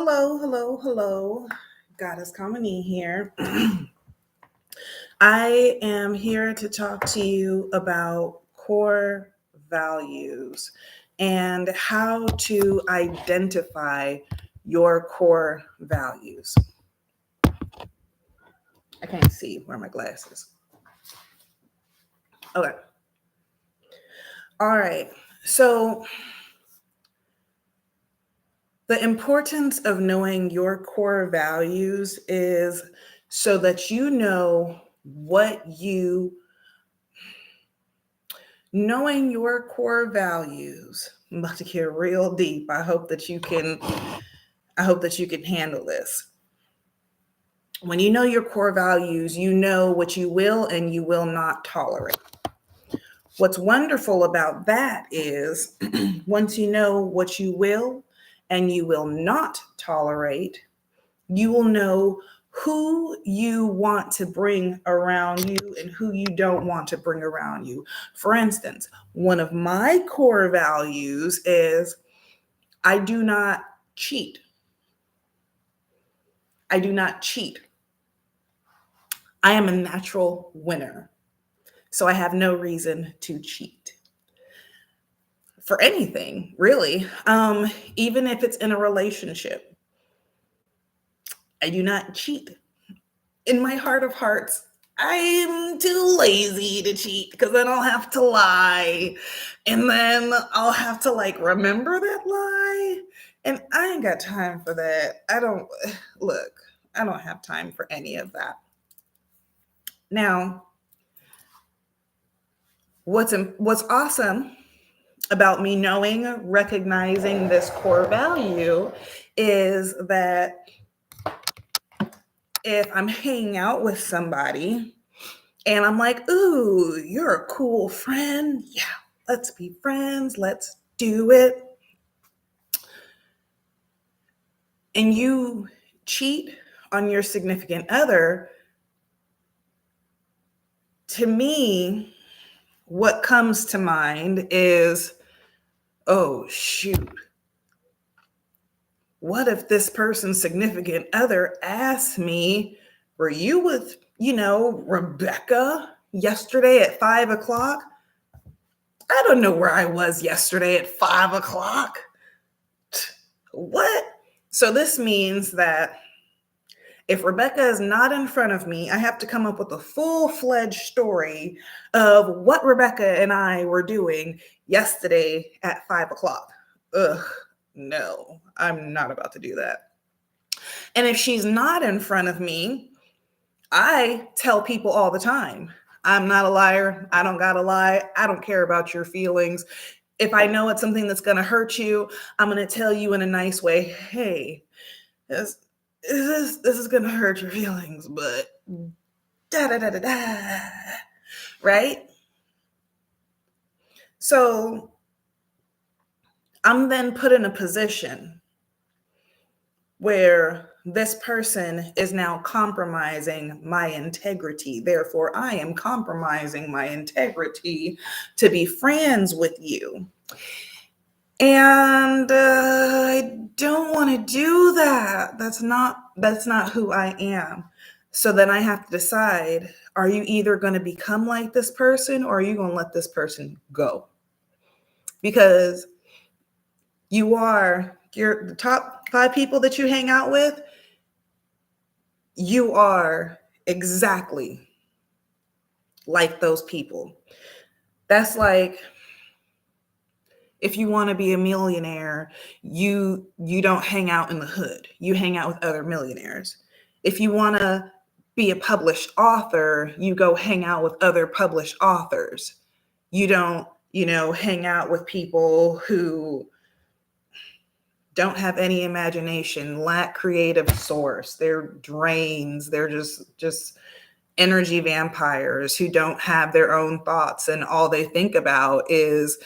Hello, hello, hello. Goddess Comedy here. I am here to talk to you about core values and how to identify your core values. I can't see. Where are my glasses? Okay. All right. So, the importance of knowing your core values is so that you know what you knowing your core values. I'm about to get real deep. I hope that you can handle this. When you know your core values, you know what you will and you will not tolerate. What's wonderful about that is once you know what you will and you will not tolerate, you will know who you want to bring around you and who you don't want to bring around you. For instance, one of my core values is I do not cheat. I do not cheat. I am a natural winner. So I have no reason to cheat for anything, really. Even if it's in a relationship, I do not cheat. In my heart of hearts, I'm too lazy to cheat because then I'll have to lie and then I'll have to remember that lie. And I ain't got time for that. I don't have time for any of that. Now, what's awesome about me recognizing this core value is that if I'm hanging out with somebody and I'm like, ooh, you're a cool friend. Yeah, let's be friends. Let's do it. And you cheat on your significant other, to me, what comes to mind is, oh, shoot. What if this person's significant other asked me, were you with, Rebecca yesterday at 5 o'clock? I don't know where I was yesterday at 5 o'clock. What? So this means that if Rebecca is not in front of me, I have to come up with a full-fledged story of what Rebecca and I were doing yesterday at 5 o'clock. Ugh, no, I'm not about to do that. And if she's not in front of me, I tell people all the time, I'm not a liar. I don't gotta lie. I don't care about your feelings. If I know it's something that's gonna hurt you, I'm gonna tell you in a nice way, hey, this is gonna hurt your feelings, but da da da da da, right? So I'm then put in a position where this person is now compromising my integrity. Therefore, I am compromising my integrity to be friends with you. And I don't want to do that. That's not who I am. So then I have to decide, are you either going to become like this person or are you going to let this person go? Because you're the top 5 people that you hang out with, you are exactly like those people. That's like, if you want to be a millionaire, you don't hang out in the hood. You hang out with other millionaires. If you want to be a published author, you go hang out with other published authors. You don't, hang out with people who don't have any imagination, lack creative source. They're drains. They're just energy vampires who don't have their own thoughts, and all they think about is,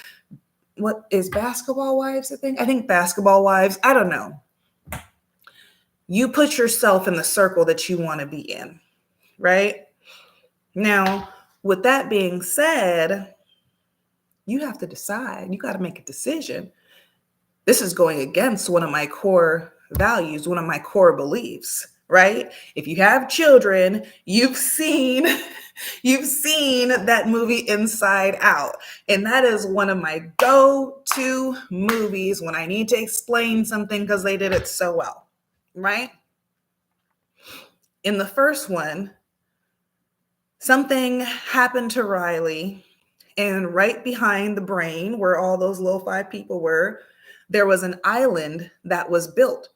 what is Basketball Wives a thing? I think Basketball Wives. I don't know. You put yourself in the circle that you want to be in, right? Now, with that being said, you have to decide. You got to make a decision. This is going against one of my core values, one of my core beliefs, right? If you have children, you've seen that movie Inside Out. And that is one of my go-to movies when I need to explain something because they did it so well, right? In the first one, something happened to Riley, and right behind the brain, where all those little 5 people were, there was an island that was built,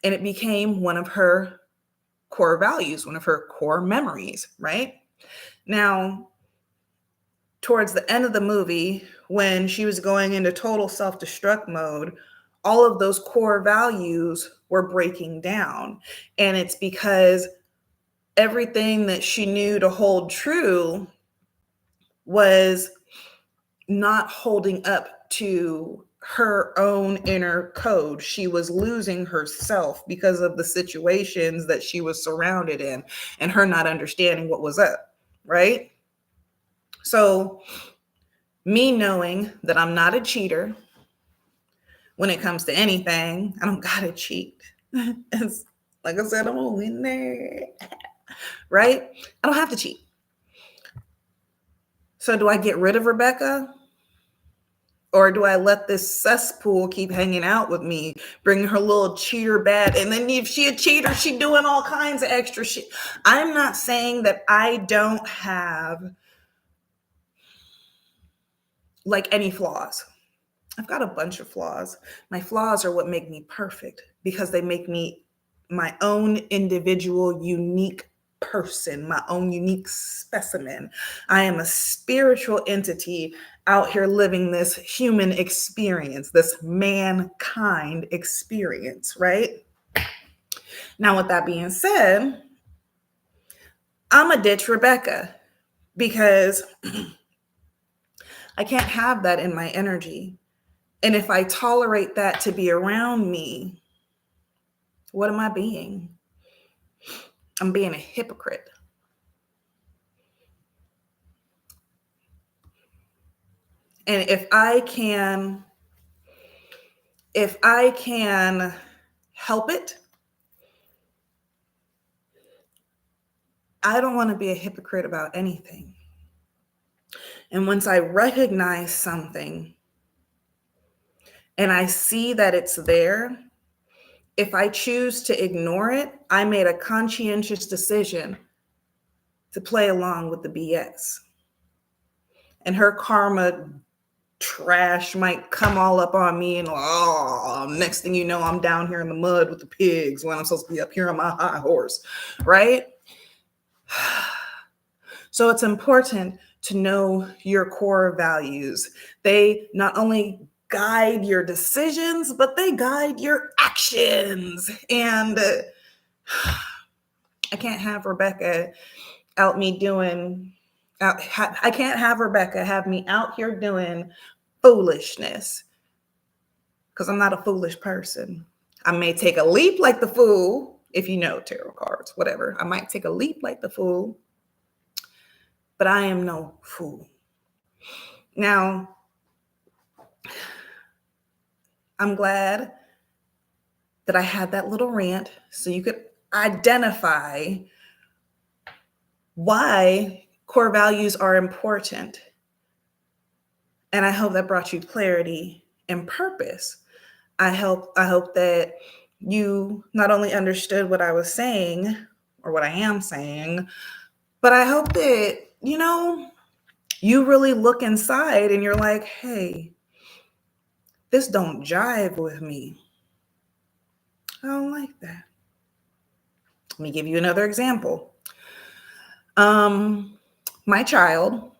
and it became one of her core values, one of her core memories, right? Now, towards the end of the movie, when she was going into total self-destruct mode, all of those core values were breaking down. And it's because everything that she knew to hold true was not holding up to her own inner code. She was losing herself because of the situations that she was surrounded in and her not understanding what was up, right? So, me knowing that I'm not a cheater when it comes to anything, I don't gotta cheat. It's, like I said, I'm a winner, right? I don't have to cheat. So, do I get rid of Rebecca? Or do I let this cesspool keep hanging out with me, bring her little cheater bad? And then if she a cheater, she doing all kinds of extra shit. I'm not saying that I don't have like any flaws. I've got a bunch of flaws. My flaws are what make me perfect because they make me my own individual, unique person, my own unique specimen. I am a spiritual entity out here living this human experience, this mankind experience, right? Now, with that being said, I'm a ditch Rebecca because I can't have that in my energy. And if I tolerate that to be around me, what am I being? I'm being a hypocrite. And if I can help it, I don't want to be a hypocrite about anything. And once I recognize something and I see that it's there, if I choose to ignore it, I made a conscientious decision to play along with the BS. And her karma trash might come all up on me, and next thing you know, I'm down here in the mud with the pigs when I'm supposed to be up here on my high horse, right? So it's important to know your core values. They not only guide your decisions, but they guide your actions. And I can't have Rebecca out me doing I can't have Rebecca have me out here doing foolishness because I'm not a foolish person. I may take a leap like the fool, if you know tarot cards, whatever. I might take a leap like the fool, but I am no fool. Now, I'm glad that I had that little rant so you could identify why core values are important. And I hope that brought you clarity and purpose. I hope that you not only understood what I was saying or what I am saying, but I hope that, you really look inside and you're like, hey, this don't jive with me. I don't like that. Let me give you another example. My child,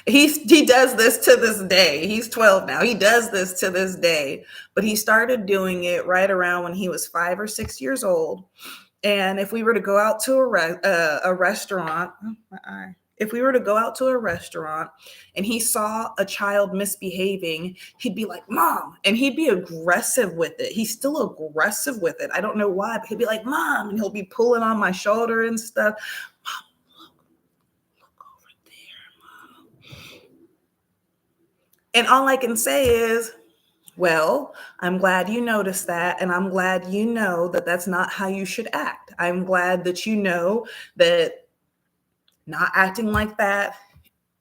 he does this to this day. He's 12 now. He does this to this day, but he started doing it right around when he was 5 or 6 years old. And if we were to go out to a restaurant, if we were to go out to a restaurant and he saw a child misbehaving, he'd be like, Mom, and he'd be aggressive with it. He's still aggressive with it. I don't know why, but he'd be like, Mom, and he'll be pulling on my shoulder and stuff. Mom, look over there, Mom. And all I can say is, Well, I'm glad you noticed that. And I'm glad you know that that's not how you should act. I'm glad that you know that not acting like that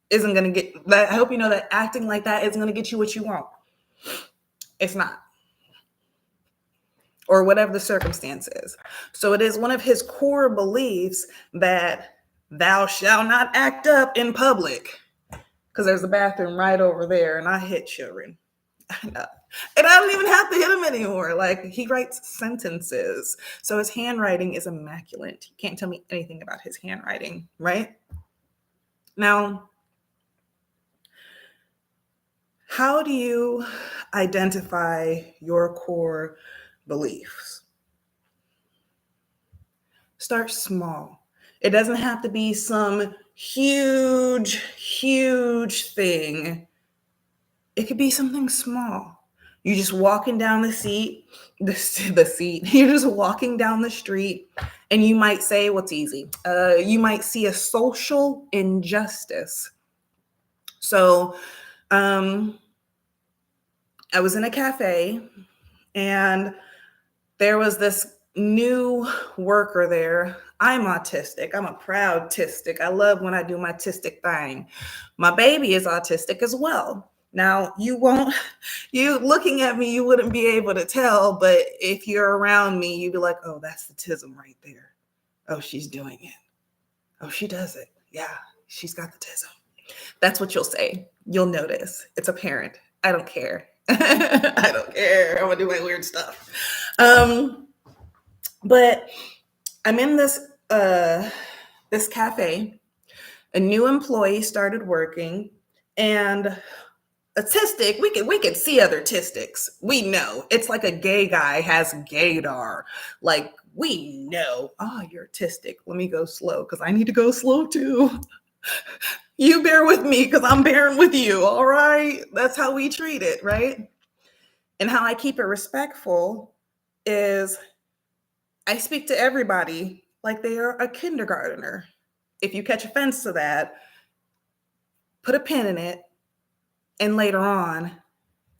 isn't going to get that. I hope you know that acting like that isn't going to get you what you want. It's not, or whatever the circumstance is. So it is one of his core beliefs that thou shalt not act up in public, because there's a bathroom right over there, and I hit children. And I don't even have to hit him anymore. Like, he writes sentences. So his handwriting is immaculate. You can't tell me anything about his handwriting, right? Now, how do you identify your core beliefs? Start small. It doesn't have to be some huge thing. It could be something small. You're just walking down the seat. You're just walking down the street, and you might say, what's easy? You might see a social injustice. So, I was in a cafe, and there was this new worker there. I'm autistic. I'm a proud tistic. I love when I do my tistic thing. My baby is autistic as well. Now, you looking at me, you wouldn't be able to tell, but if you're around me, you'd be like, oh, that's the tism right there. Oh, she's doing it. Oh, she does it. Yeah, she's got the tism. That's what you'll say. You'll notice. It's apparent. I don't care. I don't care. I'm gonna do my weird stuff. But I'm in this cafe. A new employee started working, and autistic, we could see other autistics. We know. It's like a gay guy has gaydar. Like, we know, you're autistic. Let me go slow because I need to go slow too. You bear with me because I'm bearing with you. All right. That's how we treat it, right? And how I keep it respectful is I speak to everybody like they are a kindergartner. If you catch offense to that, put a pin in it, and later on,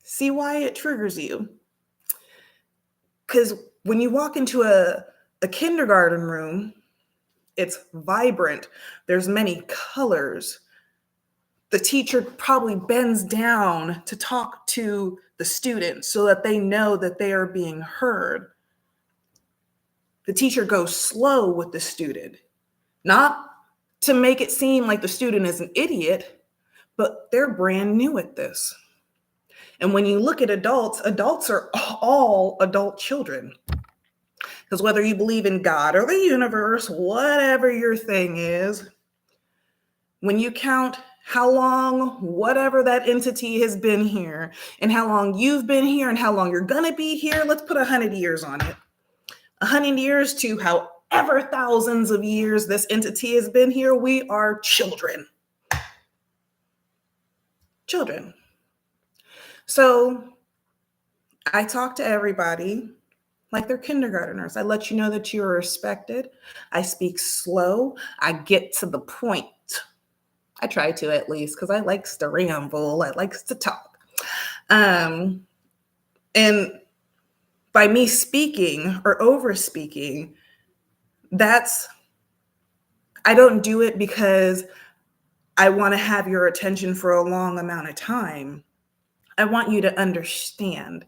see why it triggers you. Because when you walk into a kindergarten room, it's vibrant. There's many colors. The teacher probably bends down to talk to the students so that they know that they are being heard. The teacher goes slow with the student, not to make it seem like the student is an idiot, but they're brand new at this. And when you look at adults are all adult children. Because whether you believe in God or the universe, whatever your thing is, when you count how long whatever that entity has been here, and how long you've been here, and how long you're going to be here, let's put 100 years on it. 100 years to however thousands of years this entity has been here, we are children. Children. So I talk to everybody like they're kindergartners. I let you know that you are respected. I speak slow. I get to the point. I try to, at least, because I likes to ramble. I likes to talk. And by me speaking or over speaking, I don't do it because I want to have your attention for a long amount of time. I want you to understand.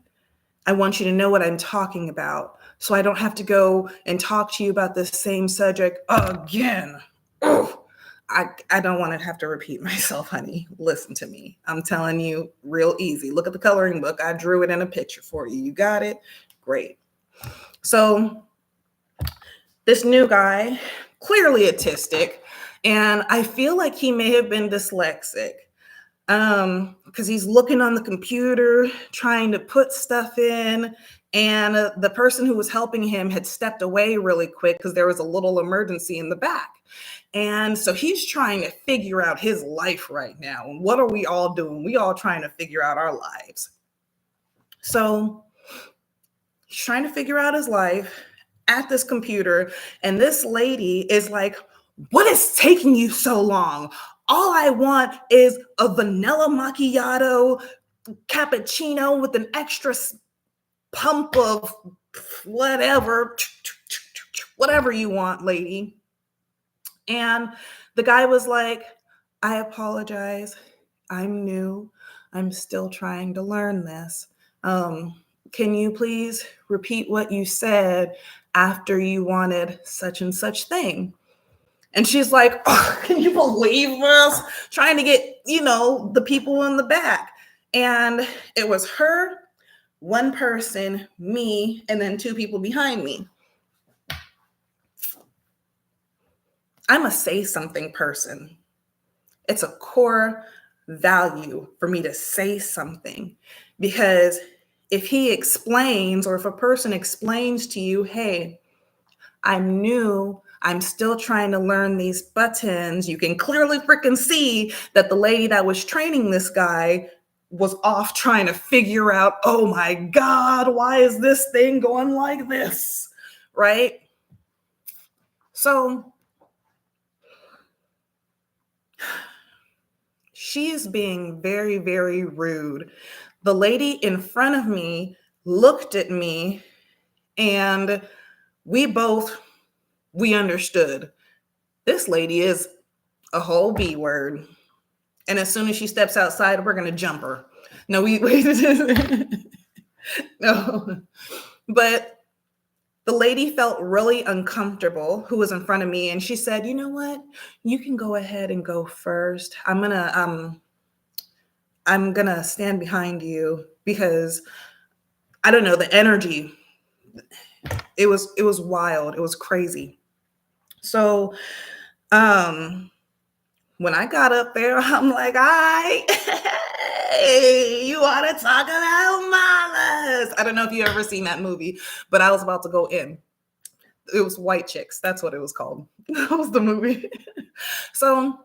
I want you to know what I'm talking about, so I don't have to go and talk to you about the same subject again. Oh, I don't want to have to repeat myself, honey. Listen to me. I'm telling you real easy. Look at the coloring book. I drew it in a picture for you. You got it? Great. So this new guy, clearly autistic, and I feel like he may have been dyslexic. Because he's looking on the computer, trying to put stuff in, and the person who was helping him had stepped away really quick because there was a little emergency in the back. And so he's trying to figure out his life right now. And what are we all doing? We all trying to figure out our lives. So he's trying to figure out his life at this computer, and this lady is like, what is taking you so long? All I want is a vanilla macchiato, cappuccino with an extra pump of whatever you want, lady. And the guy was like, I apologize. I'm new. I'm still trying to learn this. Can you please repeat what you said after you wanted such and such thing? And she's like, oh, can you believe this? Trying to get, the people in the back. And it was her, one person, me, and then two people behind me. I'm a say something person. It's a core value for me to say something, because if he explains, or if a person explains to you, hey, I'm new, I'm still trying to learn these buttons. You can clearly freaking see that the lady that was training this guy was off trying to figure out, oh my God, why is this thing going like this? Right? So she is being very, very rude. The lady in front of me looked at me, and we understood this lady is a whole B word. And as soon as she steps outside, we're going to jump her. No, no. But the lady felt really uncomfortable, who was in front of me. And she said, you know what? You can go ahead and go first. I'm going to stand behind you, because I don't know, the energy, it was wild. It was crazy. So, when I got up there, I'm like, hey, you want to talk about mamas? I don't know if you ever seen that movie, but I was about to go in. It was White Chicks. That's what it was called. That was the movie. So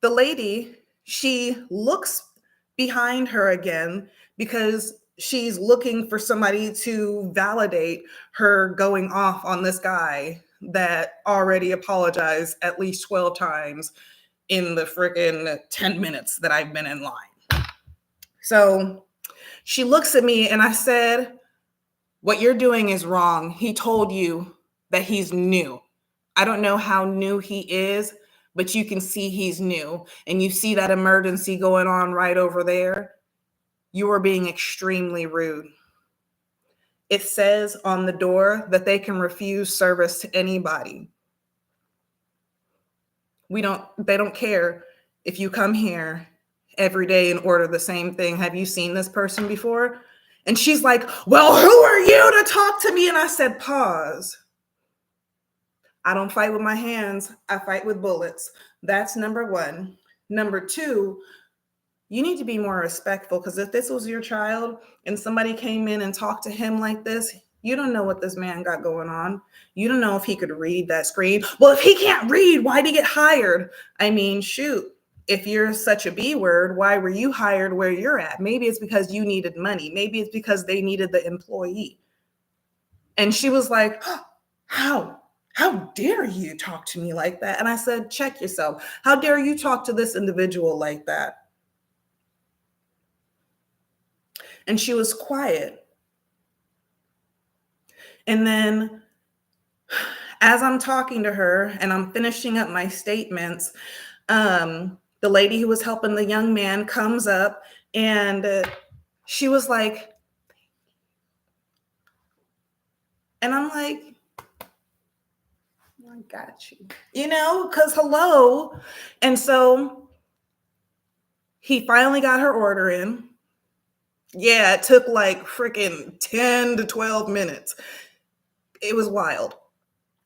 the lady, she looks behind her again, because she's looking for somebody to validate her going off on this guy that already apologized at least 12 times in the freaking 10 minutes that I've been in line. So she looks at me, and I said, what you're doing is wrong. He told you that he's new. I don't know how new he is, but you can see he's new. And you see that emergency going on right over there. You are being extremely rude. It says on the door that they can refuse service to anybody. They don't care if you come here every day and order the same thing. Have you seen this person before? And she's like, well, who are you to talk to me? And I said, pause. I don't fight with my hands. I fight with bullets. That's number one. Number two, you need to be more respectful, because if this was your child and somebody came in and talked to him like this, you don't know what this man got going on. You don't know if he could read that screen. Well, if he can't read, why'd he get hired? I mean, shoot, if you're such a B word, why were you hired where you're at? Maybe it's because you needed money. Maybe it's because they needed the employee. And she was like, how dare you talk to me like that? And I said, check yourself. How dare you talk to this individual like that? And she was quiet. And then as I'm talking to her and I'm finishing up my statements, the lady who was helping the young man comes up, and she was like, and I'm like, I got you, because hello. And so he finally got her order in. Yeah, it took like freaking 10 to 12 minutes. It was wild.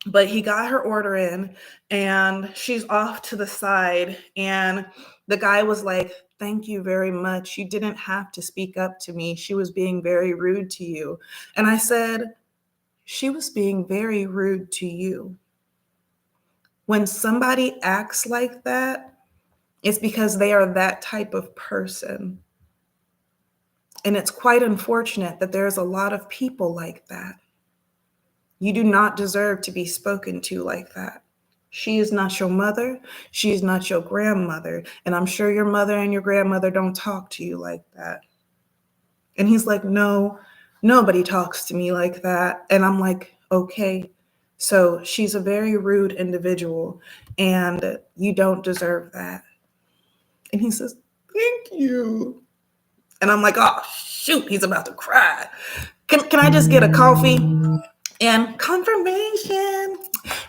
But he got her order in, and she's off to the side. And the guy was like, thank you very much. You didn't have to speak up to me. She was being very rude to you. And I said, she was being very rude to you. When somebody acts like that, it's because they are that type of person. And it's quite unfortunate that there's a lot of people like that. You do not deserve to be spoken to like that. She is not your mother. She is not your grandmother. And I'm sure your mother and your grandmother don't talk to you like that. And he's like, no, nobody talks to me like that. And I'm like, okay. So she's a very rude individual and you don't deserve that. And he says, thank you. And I'm like, oh, shoot, he's about to cry. Can I just get a coffee and confirmation?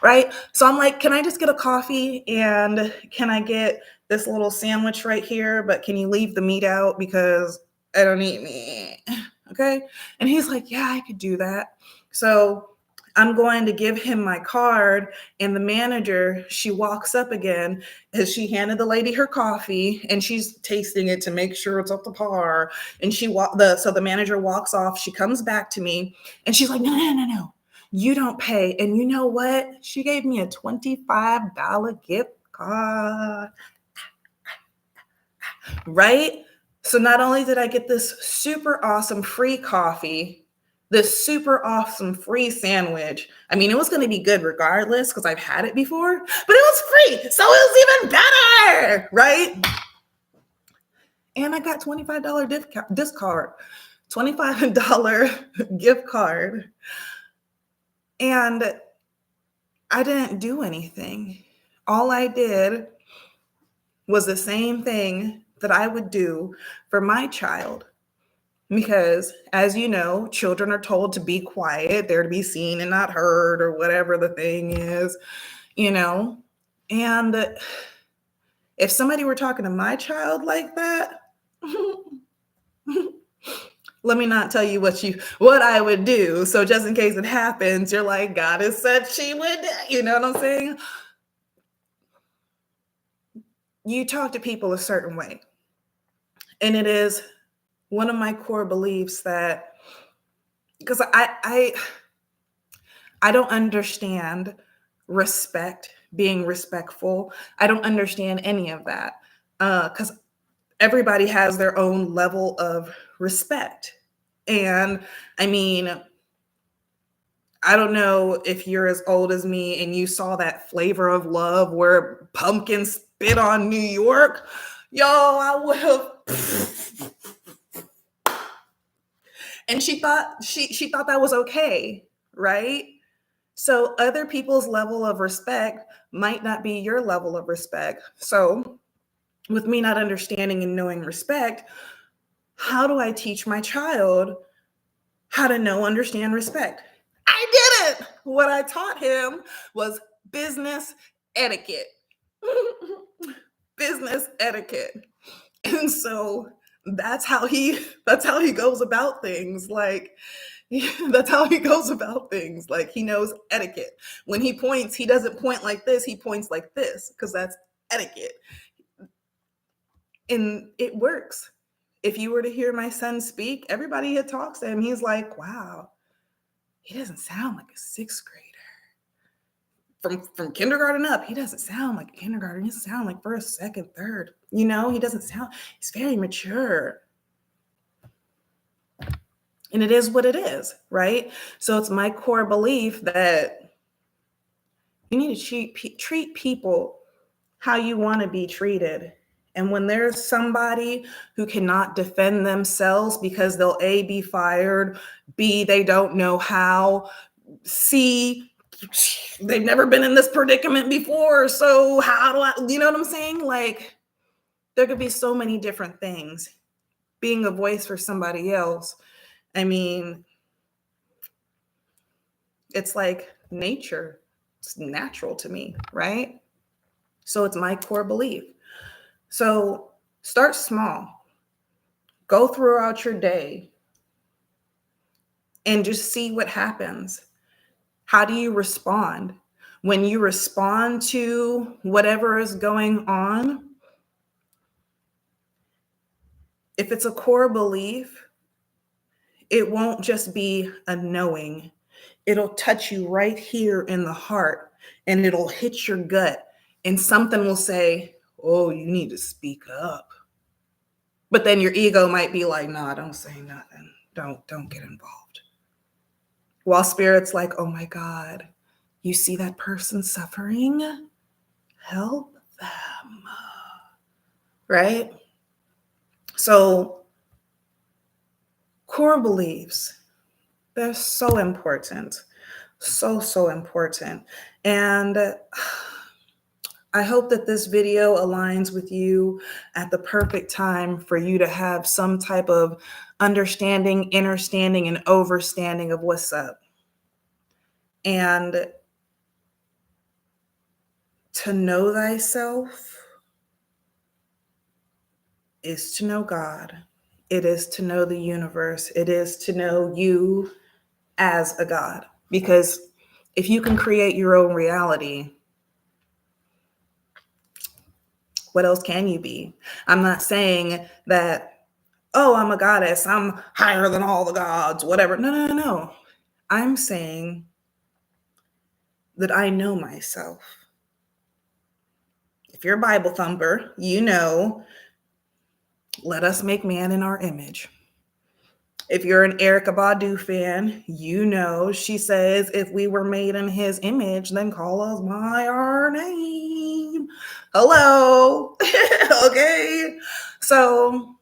Right? So I'm like, can I just get a coffee and can I get this little sandwich right here? But can you leave the meat out because I don't eat meat? Okay. And he's like, yeah, I could do that. So I'm going to give him my card. And the manager, she walks up again as she handed the lady her coffee and she's tasting it to make sure it's up to par. And so the manager walks off. She comes back to me and she's like, no. You don't pay. And you know what? She gave me a $25 gift card. Right? So not only did I get this super awesome free coffee, this super awesome free sandwich. I mean, it was going to be good regardless because I've had it before, but it was free. So it was even better. Right? And I got $25 $25 gift card. And I didn't do anything. All I did was the same thing that I would do for my child. Because as you know, children are told to be quiet, they're to be seen and not heard, or whatever the thing is, you know. And if somebody were talking to my child like that, let me not tell you what I would do. So just in case it happens, you're like, God has said she would, you know what I'm saying? You talk to people a certain way. And it is one of my core beliefs that, because I don't understand respect, being respectful. I don't understand any of that because everybody has their own level of respect. And I mean, I don't know if you're as old as me and you saw that Flavor of Love where Pumpkin spit on New York. Yo, I would have. And she thought that was okay, right? So other people's level of respect might not be your level of respect. So with me not understanding and knowing respect, how do I teach my child how to know, understand, respect? I didn't. What I taught him was business etiquette. Business etiquette. And so that's how he goes about things. Like, that's how he goes about things. Like, he knows etiquette. When he points, he doesn't point like this, he points like this because that's etiquette. And it works. If you were to hear my son speak, everybody that talks to him, he's like, wow, he doesn't sound like a sixth grader. From kindergarten up, he doesn't sound like a kindergarten. He doesn't sound like first, second, third. You know, he's very mature. And it is what it is, right? So it's my core belief that you need to treat people how you want to be treated. And when there's somebody who cannot defend themselves because they'll A, be fired, B, they don't know how, C, they've never been in this predicament before. So how do I, you know what I'm saying? Like, there could be so many different things. Being a voice for somebody else, I mean, it's like nature. It's natural to me, right? So it's my core belief. So start small. Go throughout your day and just see what happens. How do you respond? When you respond to whatever is going on, if it's a core belief, it won't just be a knowing. It'll touch you right here in the heart and it'll hit your gut and something will say, oh, you need to speak up. But then your ego might be like, nah, don't say nothing. Don't get involved. While spirit's like, oh my God, you see that person suffering? help them, right? So core beliefs, they're so important. So important. And I hope that this video aligns with you at the perfect time for you to have some type of understanding, understanding, and overstanding of what's up. And to know thyself is to know God. It is to know the universe. It is to know you as a God. Because if you can create your own reality, what else can you be? I'm not saying that, oh, I'm a goddess, I'm higher than all the gods, whatever. No. I'm saying that I know myself. If you're a Bible thumper, you know, let us make man in our image. If you're an Erykah Badu fan, you know she says, if we were made in his image, then call us by our name. Hello. Okay. So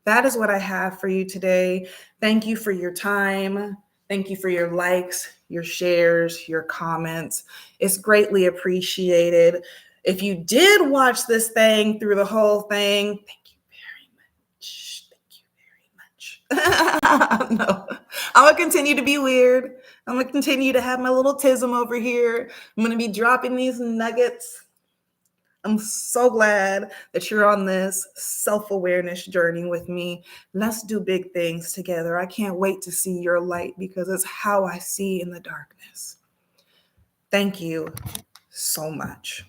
that is what I have for you today. Thank you for your time. Thank you for your likes, your shares, your comments. It's greatly appreciated. If you did watch this thing through the whole thing, thank you very much. Thank you very much. No, I'm going to continue to be weird. I'm going to continue to have my little tism over here. I'm going to be dropping these nuggets. I'm so glad that you're on this self-awareness journey with me. Let's do big things together. I can't wait to see your light because it's how I see in the darkness. Thank you so much.